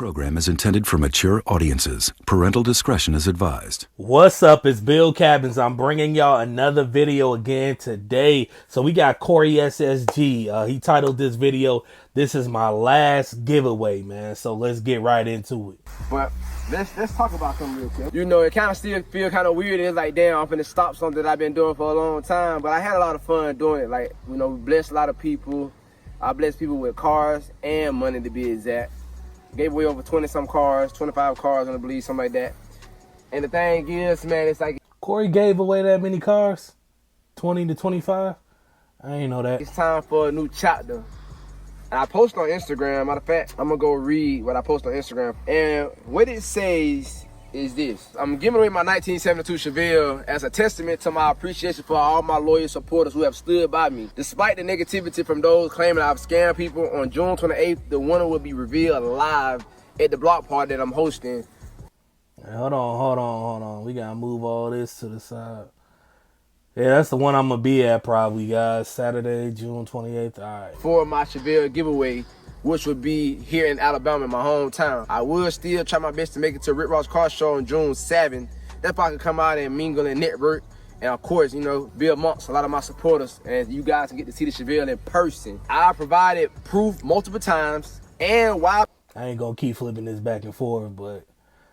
program is intended for mature audiences. Parental discretion is advised. What's up? It's Build Cabins. I'm bringing y'all another video again today. So we got Corey SSG. He titled this video, "This is my last giveaway," man. So let's get right into it. But let's talk about something real quick. You know, it kind of still feel kind of weird. It's like, damn, I'm finna stop something that I've been doing for a long time. But I had a lot of fun doing it. Like, you know, we blessed a lot of people. I blessed people with cars and money, to be exact. Gave away over 20-some cars, 25 cars, I believe, something like that. And the thing is, man, it's like... Corey gave away that many cars? 20 to 25? I ain't know that. It's time for a new chapter. And I post on Instagram. Matter of fact, I'm going to go read what I post on Instagram. And what it says is this. I'm giving away my 1972 Chevelle as a testament to my appreciation for all my loyal supporters who have stood by me. Despite the negativity from those claiming I've scammed people, on June 28th, the winner will be revealed live at the block party that I'm hosting. Hold on. We gotta move all this to the side. Yeah, that's the one I'm gonna be at probably, guys. Saturday, June 28th. All right. For my Chevelle giveaway, which would be here in Alabama, my hometown. I will still try my best to make it to Rick Ross Car Show on June 7th. That's if I can come out and mingle and network. And of course, you know, be amongst a lot of my supporters. And you guys can get to see the Chevelle in person. I provided proof multiple times. And why... I ain't gonna keep flipping this back and forth, but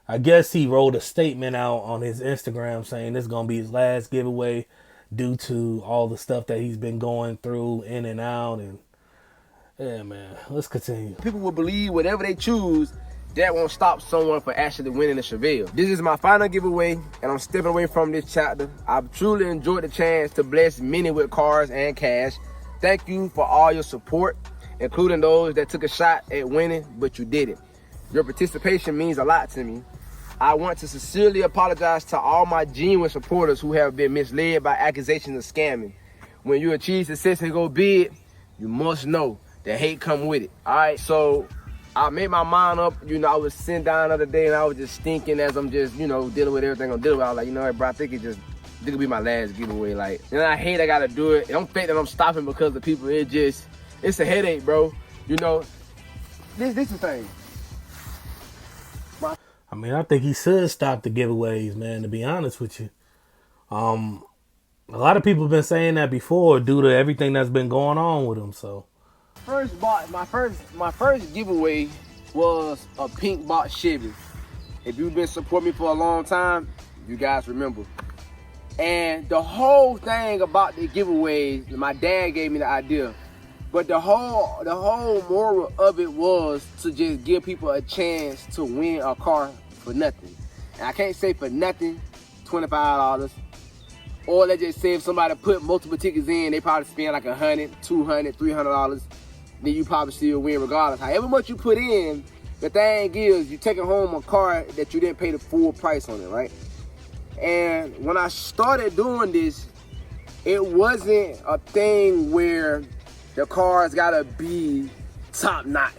I guess he wrote a statement out on his Instagram saying this is gonna be his last giveaway due to all the stuff that he's been going through in and out. And yeah, man, let's continue. People will believe whatever they choose. That won't stop someone from actually winning a Chevelle. This is my final giveaway, and I'm stepping away from this chapter. I've truly enjoyed the chance to bless many with cars and cash. Thank you for all your support, including those that took a shot at winning, but you didn't. Your participation means a lot to me. I want to sincerely apologize to all my genuine supporters who have been misled by accusations of scamming. When you achieve success and go big, you must know that hate come with it. All right, so I made my mind up. You know, I was sitting down the other day and I was just thinking as I'm just, you know, dealing with everything I'm dealing with. I was like, you know what, bro, I think this could be my last giveaway. Like, and I hate I gotta do it. I don't think that I'm stopping because of people. It's a headache, bro. You know, this is the thing. I mean, I think he should stop the giveaways, man, to be honest with you. A lot of people have been saying that before due to everything that's been going on with him, so. My first giveaway was a pink box Chevy. If you've been supporting me for a long time, you guys remember. And the whole thing about the giveaways, my dad gave me the idea. But the whole moral of it was to just give people a chance to win a car for nothing. And I can't say for nothing, $25. Or let's just say if somebody put multiple tickets in, they probably spend like $100, $200, $300. Then you probably still win regardless. However much you put in, the thing is you're taking home a car that you didn't pay the full price on it, right? And when I started doing this, it wasn't a thing where the car's gotta be top notch,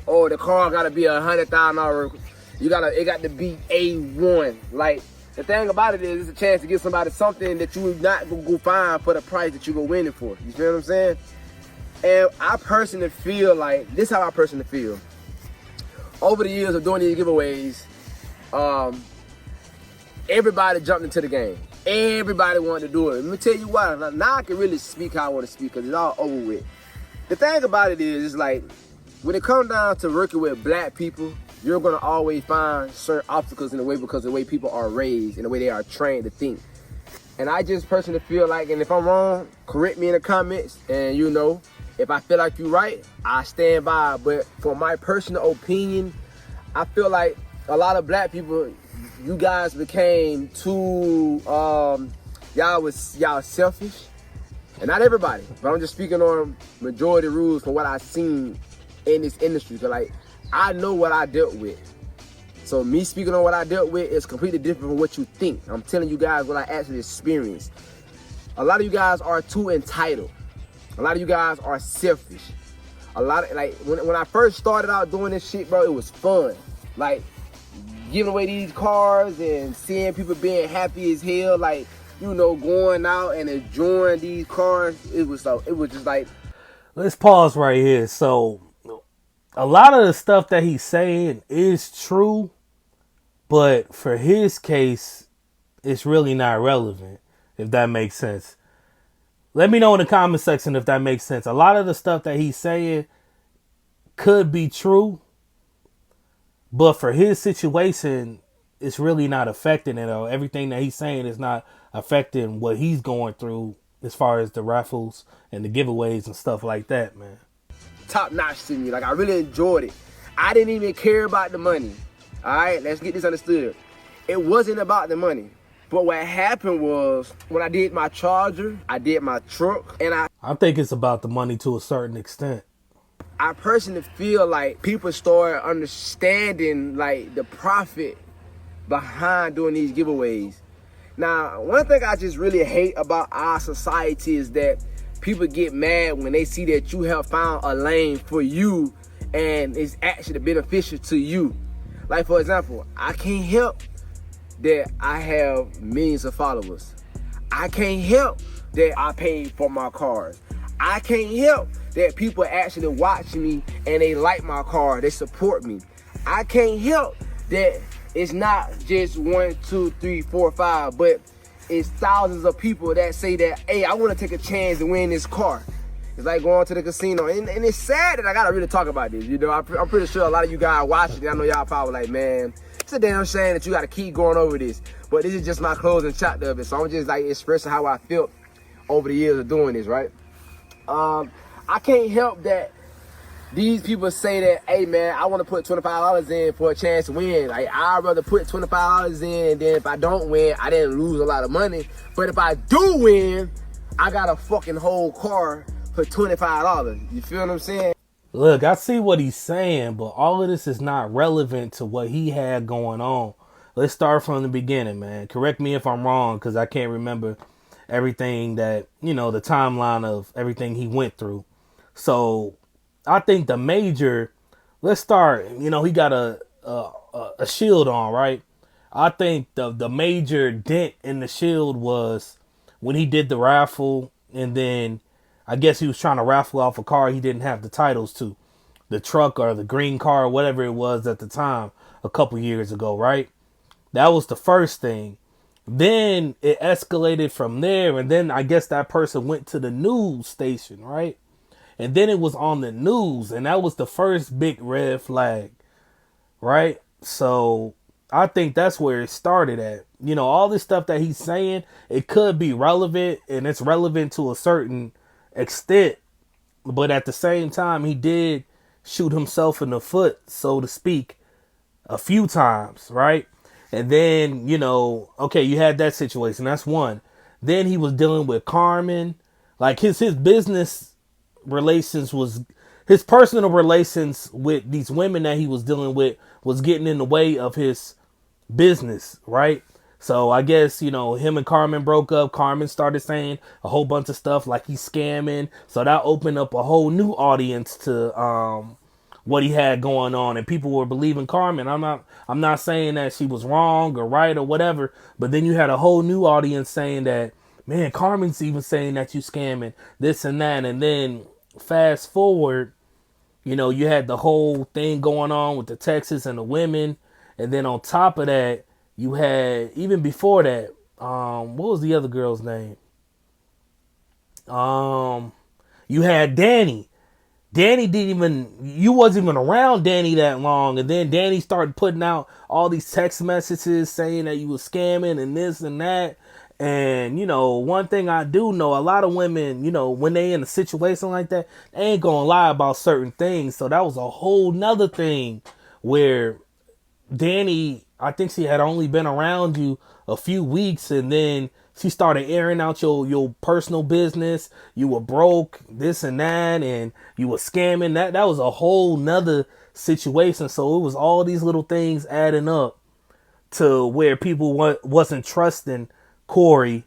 or the car gotta be $100,000. It got to be A1. Like, the thing about it is, it's a chance to give somebody something that you not gonna go find for the price that you go win it for. You feel what I'm saying? And I personally feel like, this is how I personally feel. Over the years of doing these giveaways, everybody jumped into the game. Everybody wanted to do it. Let me tell you why. Now I can really speak how I want to speak because it's all over with. The thing about it is, it's like, when it comes down to working with black people, you're going to always find certain obstacles in the way because of the way people are raised and the way they are trained to think. And I just personally feel like, and if I'm wrong, correct me in the comments. And you know, if I feel like you're right, I stand by. But for my personal opinion, I feel like a lot of black people, you guys became too, y'all selfish. And not everybody, but I'm just speaking on majority rules from what I've seen in this industry. So like, I know what I dealt with. So me speaking on what I dealt with is completely different from what you think. I'm telling you guys what I actually experienced. A lot of you guys are too entitled. A lot of you guys are selfish. Like, when I first started out doing this shit, bro, it was fun. Like, giving away these cars and seeing people being happy as hell, like, you know, going out and enjoying these cars. It was just like... Let's pause right here. So, a lot of the stuff that he's saying is true, but for his case, it's really not relevant, if that makes sense. Let me know in the comment section if that makes sense. A lot of the stuff that he's saying could be true, but for his situation, it's really not affecting it. Or everything that he's saying is not affecting what he's going through as far as the raffles and the giveaways and stuff like that, man. Top notch to me. Like, I really enjoyed it. I didn't even care about the money. All right, let's get this understood. It wasn't about the money. But what happened was, when I did my Charger, I did my truck, and I think it's about the money to a certain extent. I personally feel like people start understanding like the profit behind doing these giveaways. Now, one thing I just really hate about our society is that people get mad when they see that you have found a lane for you and it's actually beneficial to you. Like, for example, I can't help that I have millions of followers. I can't help that I paid for my cars. I can't help that people actually watch me and they like my car, they support me. I can't help that it's not just 1, 2, 3, 4, 5, but it's thousands of people that say that, hey, I want to take a chance to win this car. It's like going to the casino. And it's sad that I got to really talk about this. You know, I'm pretty sure a lot of you guys watching, I know y'all probably like, man, it's a damn shame that you got to keep going over this. But this is just my closing chapter of it. So I'm just like expressing how I felt over the years of doing this, right? I can't help that these people say that, hey man, I want to put $25 in for a chance to win. Like, I'd rather put $25 in, and then if I don't win, I didn't lose a lot of money. But if I do win, I got a fucking whole car for $25. You feel what I'm saying? Look, I see what he's saying, but all of this is not relevant to what he had going on. Let's start from the beginning, man. Correct me if I'm wrong, because I can't remember everything that, you know, the timeline of everything he went through. So I think the major, let's start, you know, he got a shield on, right? I think the major dent in the shield was when he did the raffle, and then I guess he was trying to raffle off a car he didn't have the titles to. The truck or the green car, whatever it was at the time, a couple years ago, right? That was the first thing. Then it escalated from there, and then I guess that person went to the news station, right? And then it was on the news, and that was the first big red flag, right? So I think that's where it started at. You know, all this stuff that he's saying, it could be relevant, and it's relevant to a certain extent, but at the same time, he did shoot himself in the foot, so to speak, a few times, right? And then, you know, okay, you had that situation. That's one. Then he was dealing with Carmen. Like, his business relations was, his personal relations with these women that he was dealing with was getting in the way of his business, right? So I guess, you know, him and Carmen broke up. Carmen started saying a whole bunch of stuff like he's scamming. So that opened up a whole new audience to what he had going on, and people were believing Carmen. I'm not saying that she was wrong or right or whatever, but then you had a whole new audience saying that, man, Carmen's even saying that you scamming this and that. And then fast forward, you know, you had the whole thing going on with the Texas and the women, and then on top of that, you had, even before that, what was the other girl's name? You had Danny. Danny you wasn't even around Danny that long. And then Danny started putting out all these text messages saying that you was scamming and this and that. And, you know, one thing I do know, a lot of women, you know, when they in a situation like that, they ain't gonna lie about certain things. So that was a whole nother thing where Danny, I think she had only been around you a few weeks, and then she started airing out your personal business. You were broke, this and that, and you were scamming. That was a whole nother situation. So it was all these little things adding up to where people wasn't trusting Corey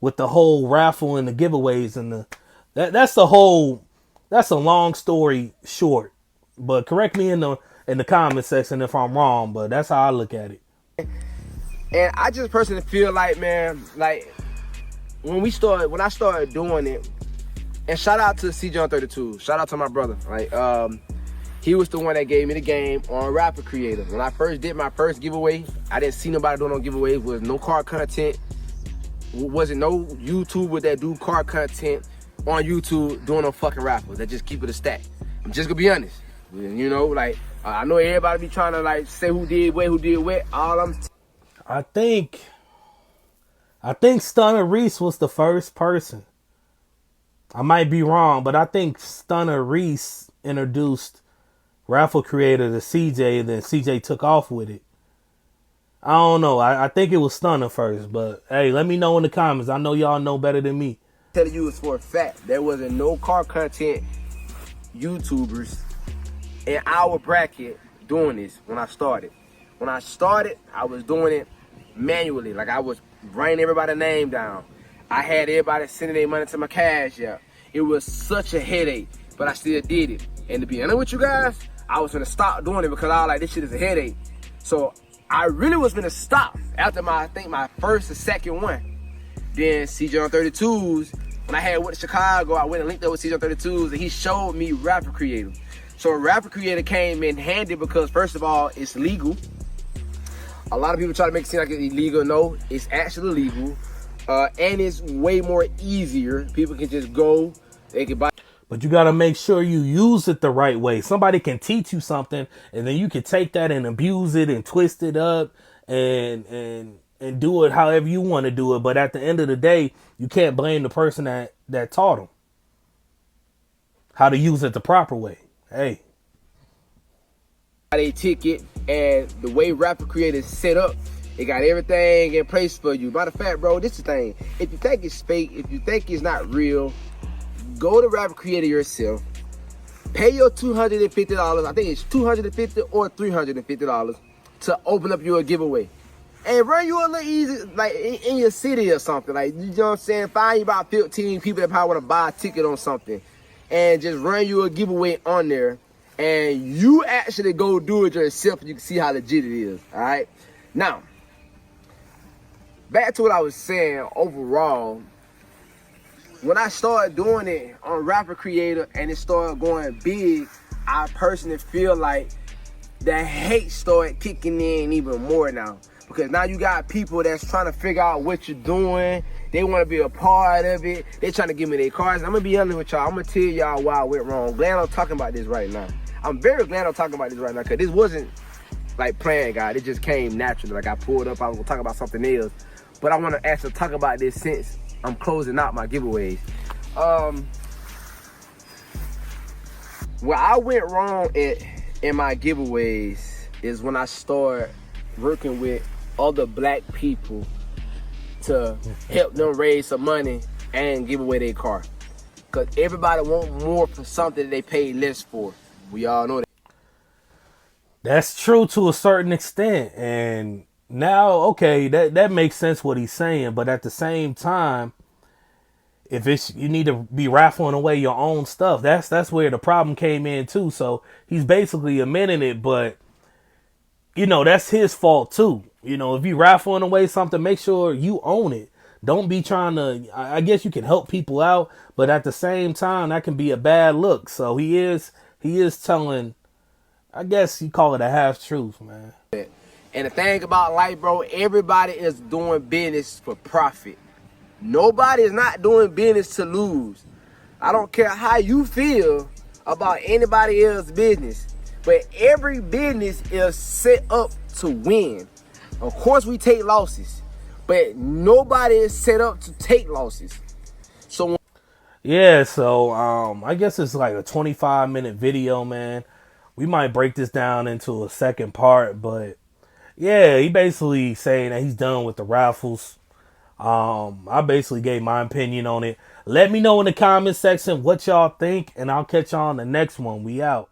with the whole raffle and the giveaways and that's a long story short. But correct me in the comment section if I'm wrong, but that's how I look at it. And I just personally feel like, man, like when I started doing it, and shout out to CJ on 32, shout out to my brother, right? He was the one that gave me the game on Rapper Creator. When I first did my first giveaway, I didn't see nobody doing no giveaways. Was no card content. Wasn't no YouTuber that do card content on YouTube doing no fucking raffles. That just keep it a stack. I'm just gonna be honest. You know, like I know everybody be trying to like say who did what. I think Stunner Reese was the first person. I might be wrong, but I think Stunner Reese introduced Raffle Creator to CJ, then CJ took off with it. I don't know. I think it was Stunner first, but hey, let me know in the comments. I know y'all know better than me. Telling you it's for a fact. There wasn't no car content YouTubers in our bracket doing this when I started. When I started, I was doing it manually. Like I was writing everybody's name down. I had everybody sending their money to my cash app. It was such a headache, but I still did it. And to be honest with you guys, I was gonna stop doing it because I was like, this shit is a headache. So I really was gonna stop after I think my first or second one. Then CJ on 32's, when I had went to Chicago, I went and linked up with CJ on 32's and he showed me Rapper Creator. So Rapper Creator came in handy because first of all, it's legal. A lot of people try to make it seem like it's illegal. No, it's actually legal. And it's way more easier. People can just go, they can buy. But you got to make sure you use it the right way. Somebody can teach you something, and then you can take that and abuse it and twist it up and do it however you want to do it. But at the end of the day, you can't blame the person that taught them how to use it the proper way. Hey. A ticket, and the way Rapper Creator is set up, it got everything in place for you. Matter of fact, bro, this is the thing. If you think it's fake, if you think it's not real, go to Rapper Creator yourself. Pay your $250. I think it's $250 or $350 to open up your giveaway. And run you a little easy, like in your city or something. Like, you know what I'm saying? Find you about 15 people that probably want to buy a ticket on something. And just run you a giveaway on there. And you actually go do it yourself and you can see how legit it is. Alright? Now, back to what I was saying overall. When I started doing it on Rapper Creator and it started going big, I personally feel like the hate started kicking in even more now. Because now you got people that's trying to figure out what you're doing. They want to be a part of it. They trying to give me their cards. I'm going to be honest with y'all. I'm going to tell y'all why I went wrong. Glad I'm talking about this right now. I'm very glad I'm talking about this right now because this wasn't like planned, guys. It just came naturally. Like I pulled up, I was going to talk about something else. But I want to actually talk about this since I'm closing out my giveaways. Where I went wrong in my giveaways is when I started working with other black people to help them raise some money and give away their car. Because everybody want more for something that they pay less for. We all know that. That's true to a certain extent. And now, okay, that makes sense what he's saying. But at the same time, if you need to be raffling away your own stuff, that's where the problem came in too. So he's basically admitting it, but you know, that's his fault too. You know, if you raffling away something, make sure you own it. Don't be trying to, I guess you can help people out, but at the same time, that can be a bad look. So he is telling, I guess you call it a half truth, man. And the thing about life, bro, everybody is doing business for profit. Nobody is not doing business to lose. I don't care how you feel about anybody else's business, but every business is set up to win. Of course, we take losses, but nobody is set up to take losses. So yeah, so I guess it's like a 25-minute video, man. We might break this down into a second part, but yeah, he basically saying that he's done with the raffles. I basically gave my opinion on it. Let me know in the comment section what y'all think, and I'll catch y'all on the next one. We out.